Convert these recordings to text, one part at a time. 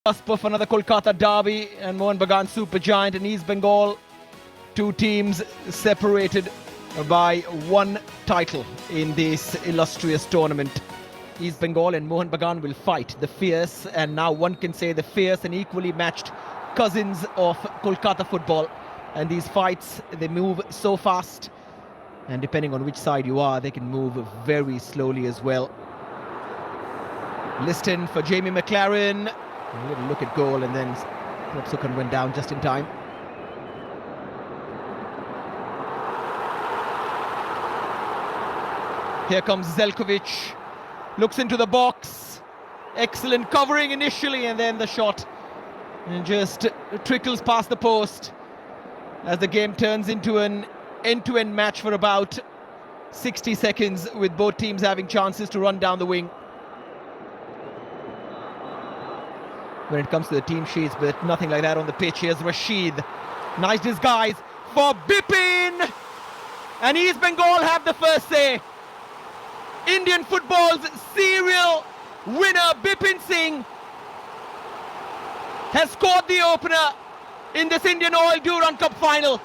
Cusp of another Kolkata derby and Mohun Bagan supergiant and East Bengal, two teams separated by one title in this illustrious tournament. East Bengal and Mohun Bagan will fight, the fierce, and now one can say the fierce and equally matched cousins of Kolkata football. And these fights, they move so fast, and depending on which side you are, they can move very slowly as well. Liston for Jamie McLaren. A little look at goal, and then Sukan went down just in time. Here comes Zelkovic, looks into the box, excellent covering initially, and then the shot and just trickles past the post as the game turns into an end-to-end match for about 60 seconds, with both teams having chances to run down the wing when it comes to the team sheets, but nothing like that on the pitch. Here's Rashid, nice disguise for Bipin, and East Bengal have the first say. Indian football's serial winner Bipin Singh has scored the opener in this Indian Oil Durand Cup final.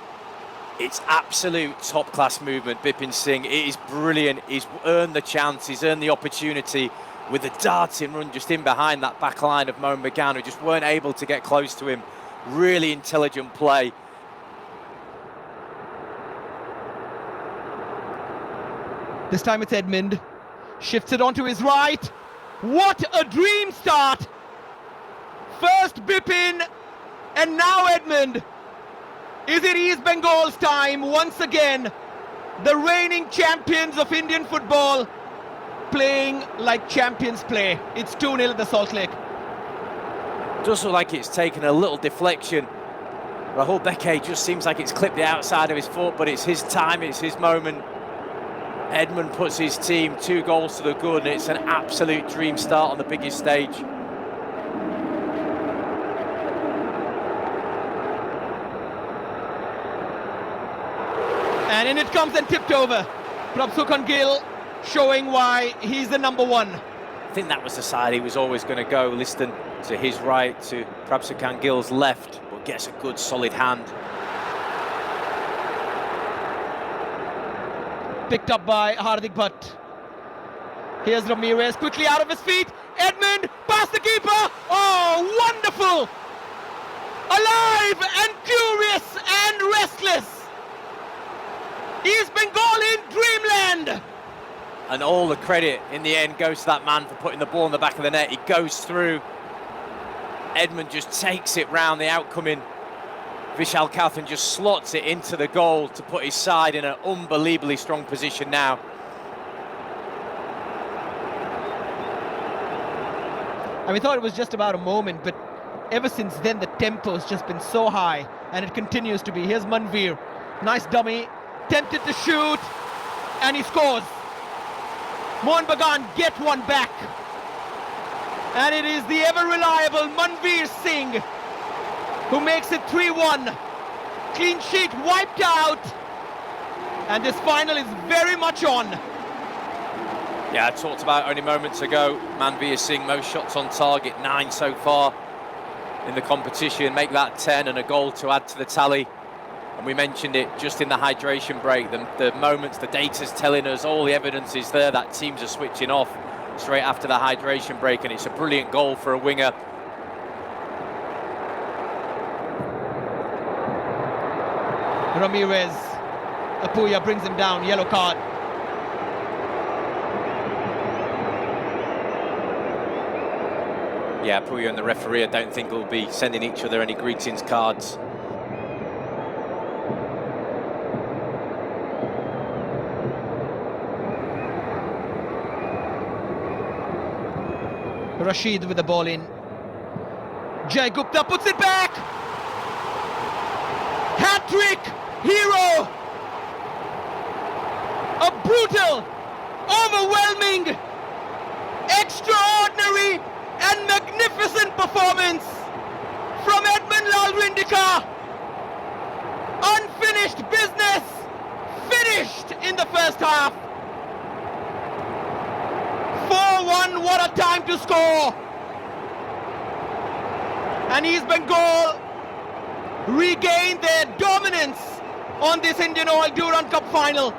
It's absolute top-class movement, Bipin Singh. It is brilliant. He's earned the chance, he's earned the opportunity with the darting run just in behind that back line of Mohun Bagan, who just weren't able to get close to him. Really intelligent play. This time it's Edmund, shifts it onto his right. What a dream start! First Bipin, and now Edmund. Is it East Bengal's time once again? The reigning champions of Indian football, playing like champions play. It's 2-0 at the Salt Lake. Does look like it's taken a little deflection. Rahul Beke just seems like it's clipped the outside of his foot, but it's his time, it's his moment. Edmund puts his team 2 goals to the good, and it's an absolute dream start on the biggest stage. And in it comes and tipped over. Prabsukan Gill showing why he's the number one. I think that was the side he was always going to go. Liston to his right, to Prabsukan Gill's left, but gets a good solid hand. Picked up by Hardik Bhatt. Here's Ramirez, quickly out of his feet. Edmund, past the keeper. Oh, wonderful! Alive and curious and restless. East Bengal in dreamland. And all the credit in the end goes to that man for putting the ball in the back of the net. He goes through. Edmund just takes it round the outcoming. Vishal Kauthan just slots it into the goal to put his side in an unbelievably strong position now. We thought it was just about a moment, but ever since then the tempo's just been so high, and it continues to be. Here's Manveer, nice dummy, tempted to shoot, and he scores. Mohun Bagan get one back, and it is the ever-reliable Manveer Singh who makes it 3-1. Clean sheet wiped out, and this final is very much on. Yeah, I talked about only moments ago, Manveer Singh, most shots on target, 9 so far in the competition, make that 10 and a goal to add to the tally. And we mentioned it just in the hydration break, the moments, the data's telling us, all the evidence is there that teams are switching off straight after the hydration break, and it's a brilliant goal for a winger. Ramirez, Apuya brings him down, yellow card. Yeah, Apuya and the referee, I don't think will be sending each other any greetings cards. Rashid with the ball in. Jai Gupta puts it back. Hat-trick, hero. A brutal, overwhelming, extraordinary and magnificent performance from Edmund Lalrindika. Unfinished business, finished in the first half. 4-1, what a time to score! And East Bengal regain their dominance on this Indian Oil Durand Cup final.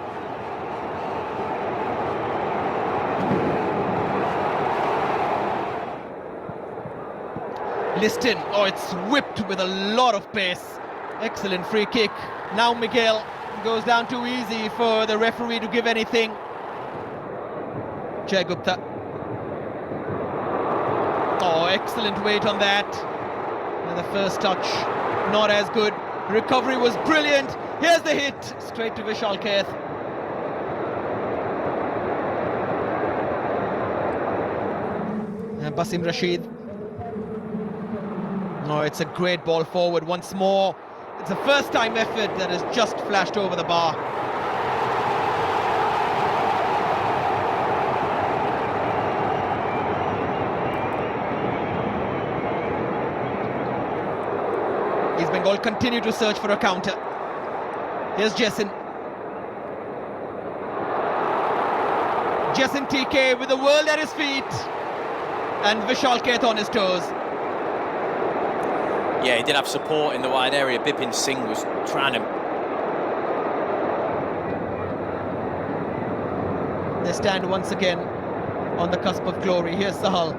Liston, oh, it's whipped with a lot of pace. Excellent free kick. Now Miguel goes down too easy for the referee to give anything. Jay Gupta. Oh, excellent weight on that. And the first touch, not as good. Recovery was brilliant. Here's the hit, straight to Vishal Kaith. And Basim Rashid. Oh, it's a great ball forward once more. It's a first-time effort that has just flashed over the bar. East Bengal continue to search for a counter. Here's Jason. Jason TK with the world at his feet. And Vishal Kaith on his toes. Yeah, he did have support in the wide area. Bipin Singh was trying to... They stand once again on the cusp of glory. Here's Sahal.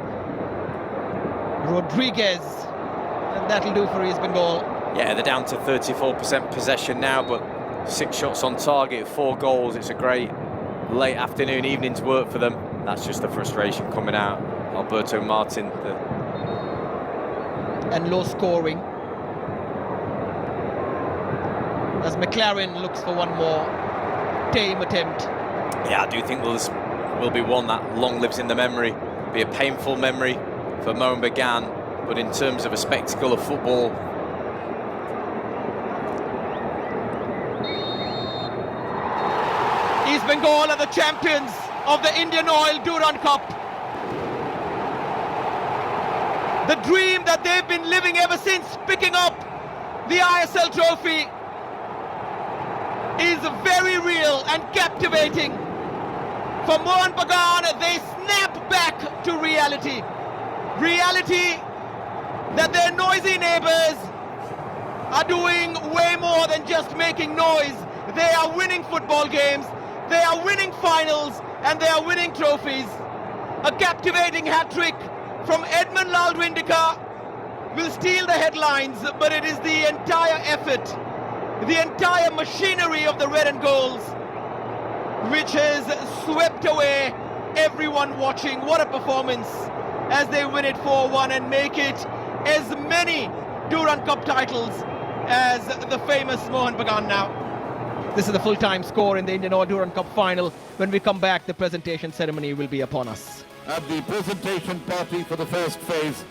Rodriguez. And that'll do for East Bengal. Yeah, they're down to 34% possession now, but 6 shots on target, 4 goals. It's a great late afternoon, evening's work for them. That's just the frustration coming out. Alberto Martin, and low scoring as McLaren looks for one more tame attempt. Yeah, I do think this will be one that long lives in the memory. Be a painful memory for Mohun Bagan, but in terms of a spectacle of football, East Bengal are the champions of the Indian Oil Durand Cup. The dream that they've been living ever since picking up the ISL trophy is very real and captivating. For Mohun Bagan, they snap back to reality. Reality that their noisy neighbours are doing way more than just making noise. They are winning football games, they are winning finals, and they are winning trophies. A captivating hat-trick from Edmund Laldwindika will steal the headlines, but it is the entire effort, the entire machinery of the red and golds which has swept away everyone watching. What a performance as they win it 4-1 and make it as many Durand Cup titles as the famous Mohun Bagan now. This is the full-time score in the Indian Oil Durand Cup final. When we come back, the presentation ceremony will be upon us. At the presentation party for the first phase,